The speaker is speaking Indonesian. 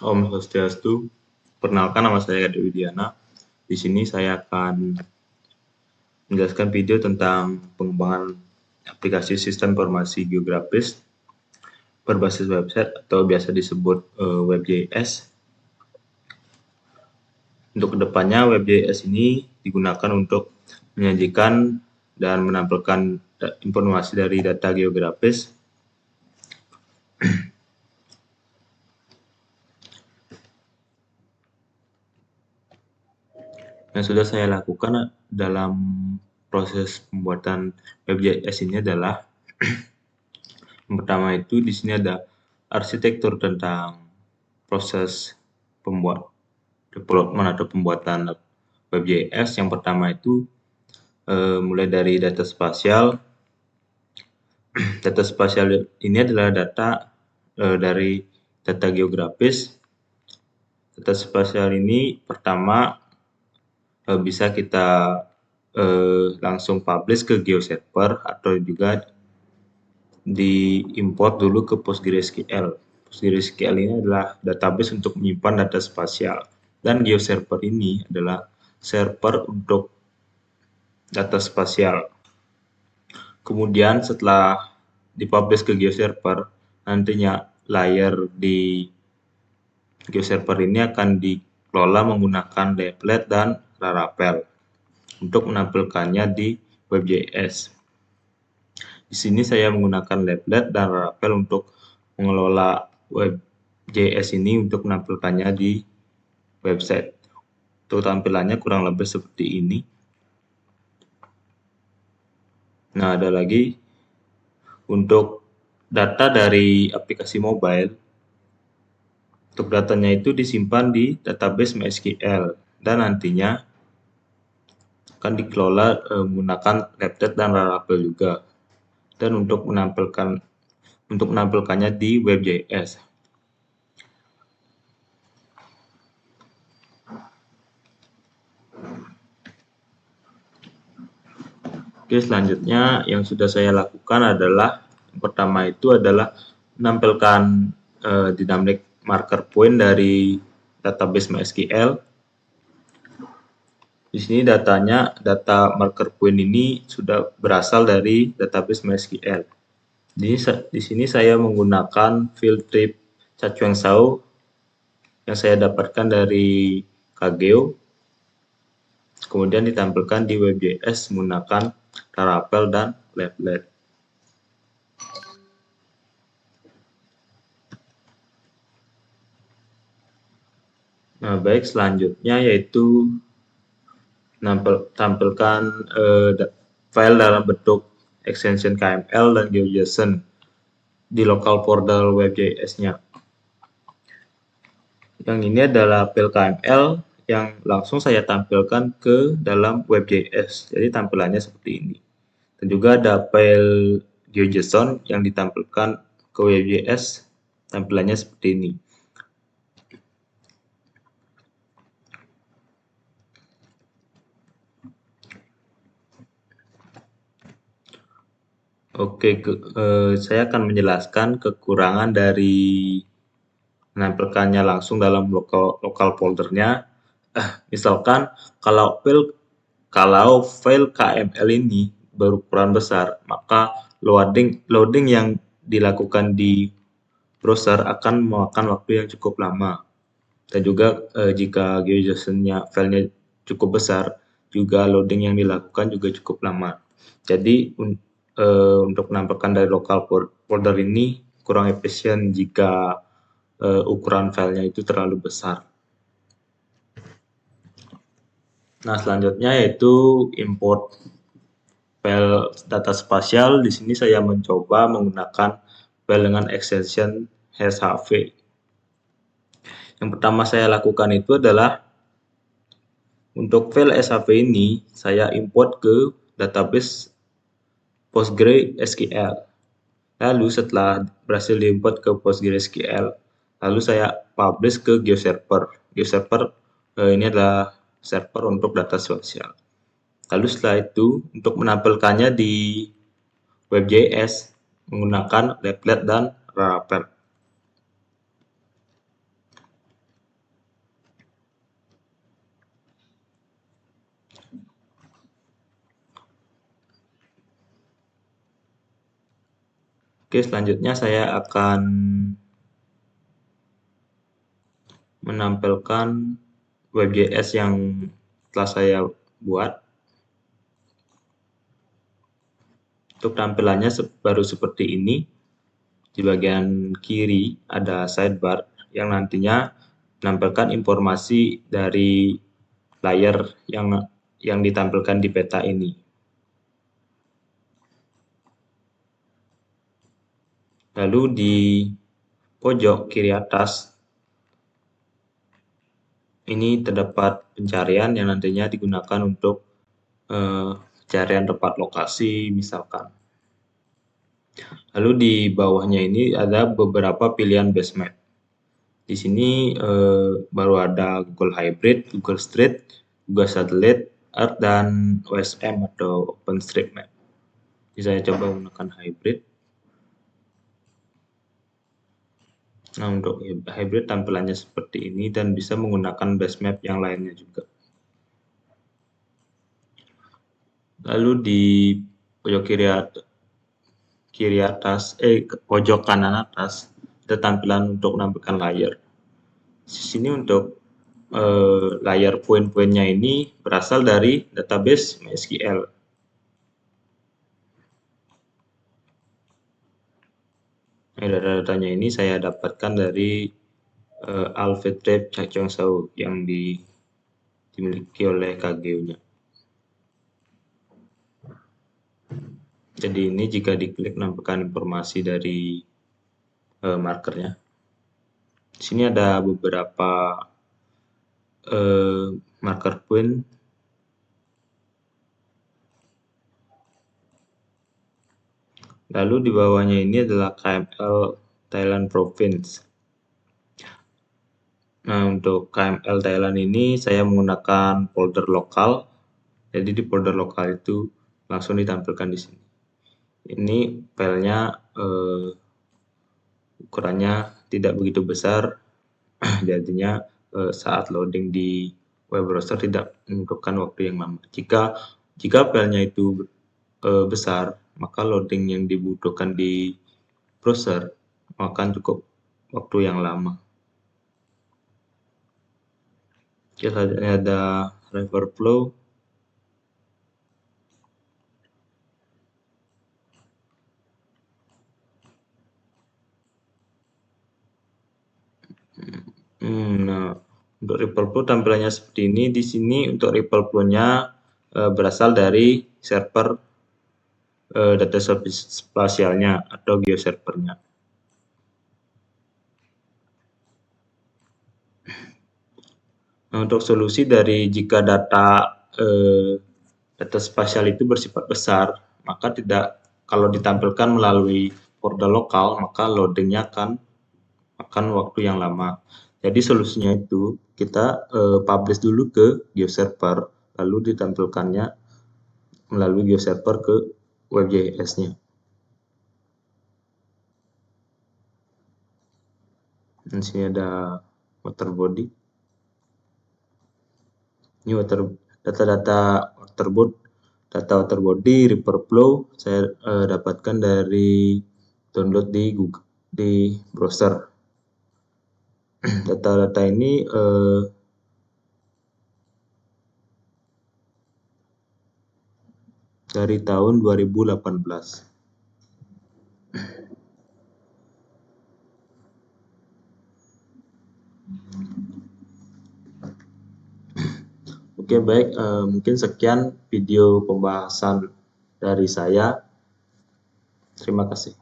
Om Swastiastu. Perkenalkan, nama saya Dewi Diana. Di sini saya akan menjelaskan video tentang pengembangan aplikasi sistem informasi geografis berbasis website atau biasa disebut WebJS. Untuk kedepannya, WebJS ini digunakan untuk menyajikan dan menampilkan informasi dari data geografis yang sudah saya lakukan dalam proses pembuatan WebJS ini adalah yang pertama itu di sini ada arsitektur tentang proses development atau pembuatan WebJS. Yang pertama itu mulai dari data spasial. Data spasial ini adalah data dari data geografis. Data spasial ini pertama bisa kita langsung publish ke GeoServer atau juga diimport dulu ke PostgreSQL. PostgreSQL ini adalah database untuk menyimpan data spasial dan GeoServer ini adalah server untuk data spasial. Kemudian setelah dipublish ke GeoServer, nantinya layer di GeoServer ini akan dikelola menggunakan Leaflet dan Laravel untuk menampilkannya di WebJS. Di sini saya menggunakan Leaflet dan Laravel untuk mengelola WebJS ini untuk menampilkannya di website. Untuk tampilannya kurang lebih seperti ini. Nah, ada lagi untuk data dari aplikasi mobile. Untuk datanya itu disimpan di database MySQL dan nantinya akan dikelola menggunakan Leaflet dan Laravel juga. Dan untuk menampilkannya di WebJS. Oke, selanjutnya yang sudah saya lakukan adalah yang pertama itu adalah menampilkan dynamic marker point dari database MySQL. Di sini data marker point ini sudah berasal dari database MySQL. Di sini saya menggunakan field trip Chachuangsao yang saya dapatkan dari Kageo. Kemudian ditampilkan di WebJS menggunakan Laravel dan Leaflet. Nah, baik, selanjutnya yaitu tampilkan file dalam bentuk extension KML dan GeoJSON di local folder WebJS-nya. Yang ini adalah file KML yang langsung saya tampilkan ke dalam WebJS. Jadi tampilannya seperti ini. Dan juga ada file GeoJSON yang ditampilkan ke WebJS. Tampilannya seperti ini. Oke, saya akan menjelaskan kekurangan dari menampilkannya langsung dalam lokal foldernya. Misalkan kalau file KML ini berukuran besar, maka loading yang dilakukan di browser akan memakan waktu yang cukup lama. Dan juga jika GeoJSON-nya filenya cukup besar, juga loading yang dilakukan juga cukup lama. Jadi untuk menampilkan dari lokal folder ini kurang efisien jika ukuran filenya itu terlalu besar. Nah, selanjutnya yaitu import file data spasial. Di sini saya mencoba menggunakan file dengan extension HV. Yang pertama saya lakukan itu adalah untuk file SHV ini saya import ke database PostgreSQL. Lalu setelah berhasil diimport ke PostgreSQL, lalu saya publish ke GeoServer. GeoServer ini adalah server untuk data spasial. Lalu setelah itu untuk menampilkannya di WebJS menggunakan Leaflet dan Laravel. Oke, selanjutnya saya akan menampilkan WebJS yang telah saya buat. Untuk tampilannya baru seperti ini. Di bagian kiri ada sidebar yang nantinya menampilkan informasi dari layar yang ditampilkan di peta ini. Lalu di pojok kiri atas ini terdapat pencarian yang nantinya digunakan untuk pencarian tempat lokasi misalkan. Lalu di bawahnya ini ada beberapa pilihan base map. Di sini baru ada Google Hybrid, Google Street, Google Satellite, Earth, dan OSM atau OpenStreetMap. Jadi saya coba menggunakan Hybrid. Nah, untuk Hybrid tampilannya seperti ini dan bisa menggunakan base map yang lainnya juga. Lalu di pojok pojok kanan atas ada tampilan untuk menampilkan layar. Di sini untuk layar poin-poinnya ini berasal dari database MySQL. Data-datanya ini saya dapatkan dari Alfred Chachong yang dimiliki oleh KGU-nya. Jadi ini jika diklik menampilkan informasi dari markernya. Di sini ada beberapa marker point. Lalu di bawahnya ini adalah KML Thailand Province. Nah, untuk KML Thailand ini saya menggunakan folder lokal. Jadi di folder lokal itu langsung ditampilkan di sini. Ini filenya ukurannya tidak begitu besar, jadinya saat loading di web browser tidak membutuhkan waktu yang lama. Jika filenya itu besar, maka loading yang dibutuhkan di browser akan cukup waktu yang lama. Selanjutnya ada River Flow. Nah, untuk Ripple Flow tampilannya seperti ini. Di sini untuk Ripple Flow-nya berasal dari server data spasialnya atau geoservernya. Nah, untuk solusi dari jika data spasial itu bersifat besar, maka kalau ditampilkan melalui folder lokal, maka loadingnya akan waktu yang lama. Jadi solusinya itu kita publish dulu ke geoserver, lalu ditampilkannya melalui geoserver ke WebJS-nya. Di sini ada waterbody. Ini data waterbody, River Flow saya dapatkan dari download di browser. Data-data ini dari tahun 2018. Oke, baik, mungkin sekian video pembahasan dari saya. Terima kasih.